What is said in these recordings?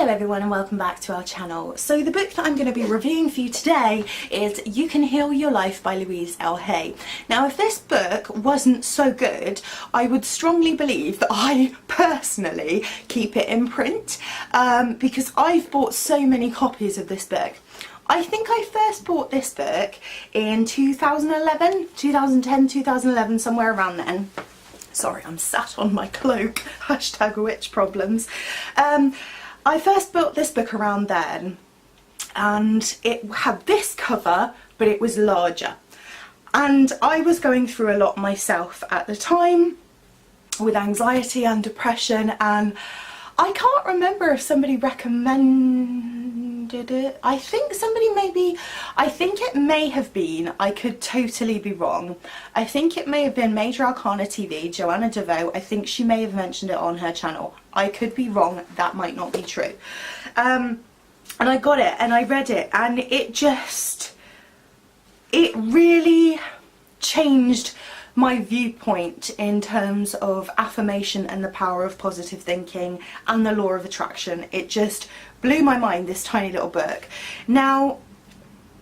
Hello everyone and welcome back to our channel. So the book that I'm going to be reviewing for you today is You Can Heal Your Life by Louise Hay. Now if this book wasn't so good, I would strongly believe that I personally keep it in print because I've bought so many copies of this book. I think I first bought this book in 2011, 2010, 2011, somewhere around then. Sorry, I'm sat on my cloak, hashtag witch problems. I first bought this book around then and it had this cover, but it was larger. And I was going through a lot myself at the time with anxiety and depression, and I can't remember if somebody recommended it. I think it may have been, I could totally be wrong. I think it may have been Major Arcana TV, Joanna DeVoe. I think she may have mentioned it on her channel. I could be wrong, that might not be true. And I got it and I read it, and it really changed my viewpoint in terms of affirmation and the power of positive thinking and the law of attraction. It just blew my mind, this tiny little book. Now,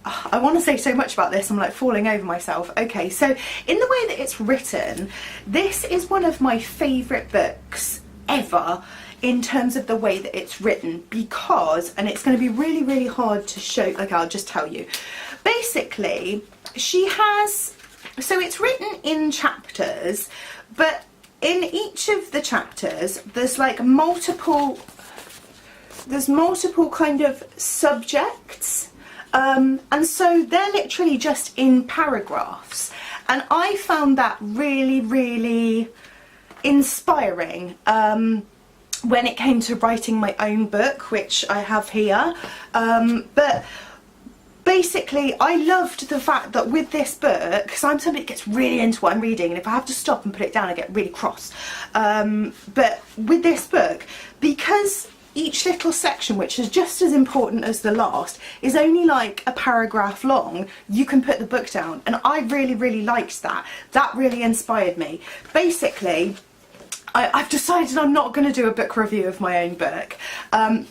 I want to say so much about this, I'm like falling over myself. Okay, so in the way that it's written, this is one of my favourite books ever in terms of the way that it's written, because, and it's going to be really, really hard to show, like I'll just tell you. Basically, she has, so it's written in chapters, but in each of the chapters there's like multiple kind of subjects, and so they're literally just in paragraphs, and I found that really, really inspiring when it came to writing my own book, which I have here. But basically I loved the fact that with this book, because I'm somebody that gets really into what I'm reading, and if I have to stop and put it down I get really cross, but with this book, because each little section, which is just as important as the last, is only like a paragraph long, you can put the book down, and I really, really liked that. That really inspired me. Basically, I've decided I'm not going to do a book review of my own book.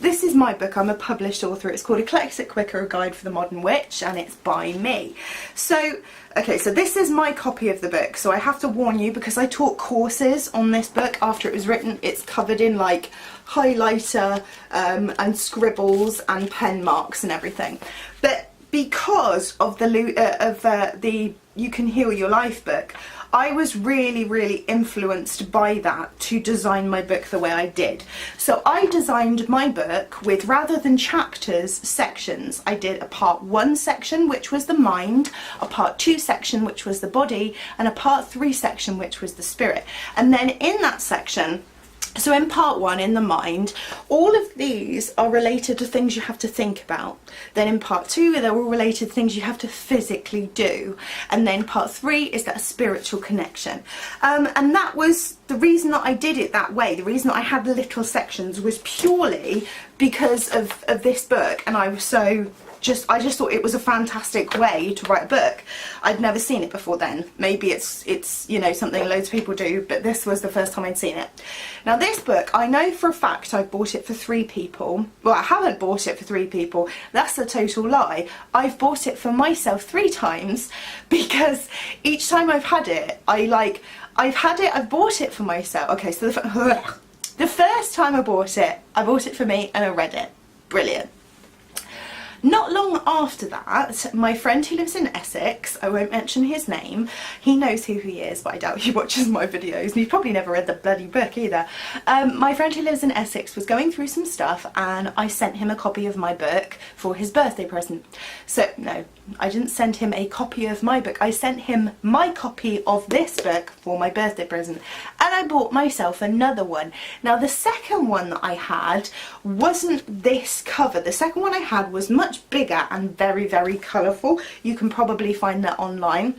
This is my book, I'm a published author. It's called Eclectic Wicca, A Guide for the Modern Witch, and it's by me. So, okay, so this is my copy of the book. So I have to warn you, because I taught courses on this book after it was written, it's covered in like highlighter and scribbles and pen marks and everything. But because of the You Can Heal Your Life book, I was really, really influenced by that to design my book the way I did. So I designed my book with, rather than chapters, sections. I did a part 1 section, which was the mind, a part 2 section, which was the body, and a part 3 section, which was the spirit. And then in that section, so in part 1, in the mind, all of these are related to things you have to think about. Then in part 2, they're all related to things you have to physically do. And then part 3 is that spiritual connection. And that was the reason that I did it that way. The reason that I had the little sections was purely because of this book. And I was so... I just thought it was a fantastic way to write a book. I'd never seen it before then. Maybe it's you know, something loads of people do, but this was the first time I'd seen it. Now this book, I know for a fact I've bought it for 3 people. Well, I haven't bought it for 3 people. That's a total lie. I've bought it for myself 3 times, because each time I've had it, I've bought it for myself. Okay, so the first time I bought it for me and I read it. Brilliant. Not long after that, my friend who lives in Essex, I won't mention his name, he knows who he is, but I doubt he watches my videos, and he's probably never read the bloody book either. My friend who lives in Essex was going through some stuff, and I sent him a copy of my book for his birthday present. So, no, I didn't send him a copy of my book, I sent him my copy of this book for my birthday present, and I bought myself another one. Now the second one that I had wasn't this cover. The second one I had was much bigger and very, very colourful. You can probably find that online.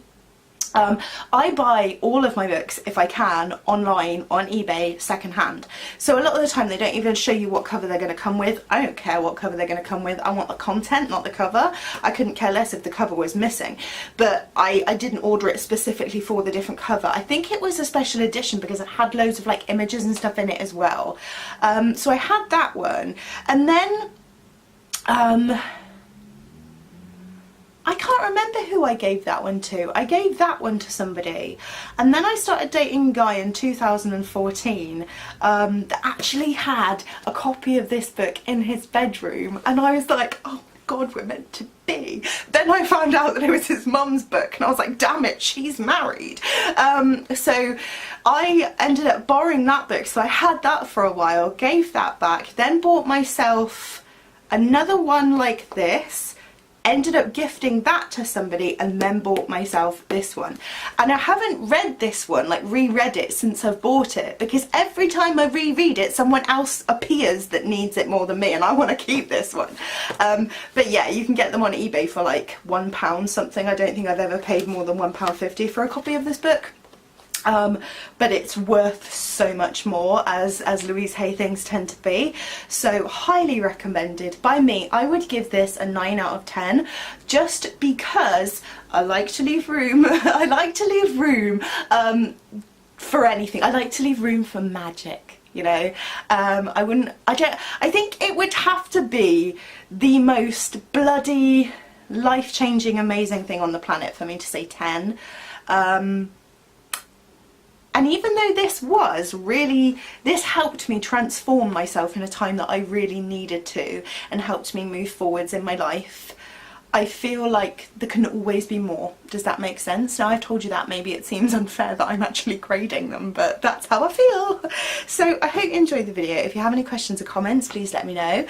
I buy all of my books, if I can, online, on eBay, secondhand. So a lot of the time they don't even show you what cover they're going to come with. I don't care what cover they're going to come with. I want the content, not the cover. I couldn't care less if the cover was missing. But I didn't order it specifically for the different cover. I think it was a special edition because it had loads of like images and stuff in it as well. So I had that one. And then I can't remember who I gave that one to. I gave that one to somebody, and then I started dating a guy in 2014 that actually had a copy of this book in his bedroom, and I was like, oh my god, we're meant to be. Then I found out that it was his mum's book, and I was like, damn it, she's married. So I ended up borrowing that book, so I had that for a while, gave that back, then bought myself another one like this, ended up gifting that to somebody, and then bought myself this one. And I haven't read this one, like reread it, since I've bought it, because every time I reread it someone else appears that needs it more than me, and I want to keep this one. But yeah, you can get them on eBay for like £1 something. I don't think I've ever paid more than £1.50 for a copy of this book. But it's worth so much more, as Louise Hay things tend to be. So highly recommended by me. I would give this a 9 out of 10, just because I like to leave room. I like to leave room for anything. I like to leave room for magic, you know. I think it would have to be the most bloody, life-changing, amazing thing on the planet for me to say 10. And even though this helped me transform myself in a time that I really needed to, and helped me move forwards in my life, I feel like there can always be more. Does that make sense? Now I've told you that, maybe it seems unfair that I'm actually grading them, but that's how I feel. So I hope you enjoyed the video. If you have any questions or comments, please let me know.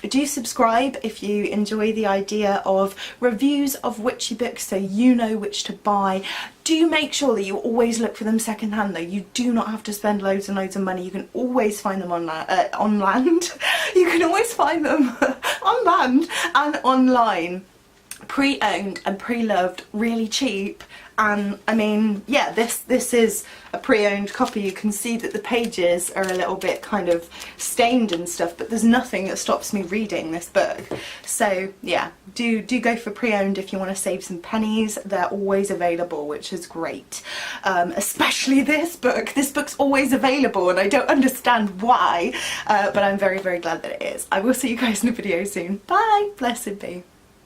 Do subscribe if you enjoy the idea of reviews of witchy books, so you know which to buy. Do make sure that you always look for them secondhand though. You do not have to spend loads and loads of money. You can always find them on land. You can always find them on land and online, pre-owned and pre-loved, really cheap. And I mean, yeah, this is a pre-owned copy. You can see that the pages are a little bit kind of stained and stuff, but there's nothing that stops me reading this book. So yeah, do go for pre-owned if you want to save some pennies. They're always available, which is great. Especially this book. This book's always available, and I don't understand why, but I'm very, very glad that it is. I will see you guys in a video soon. Bye! Blessed be.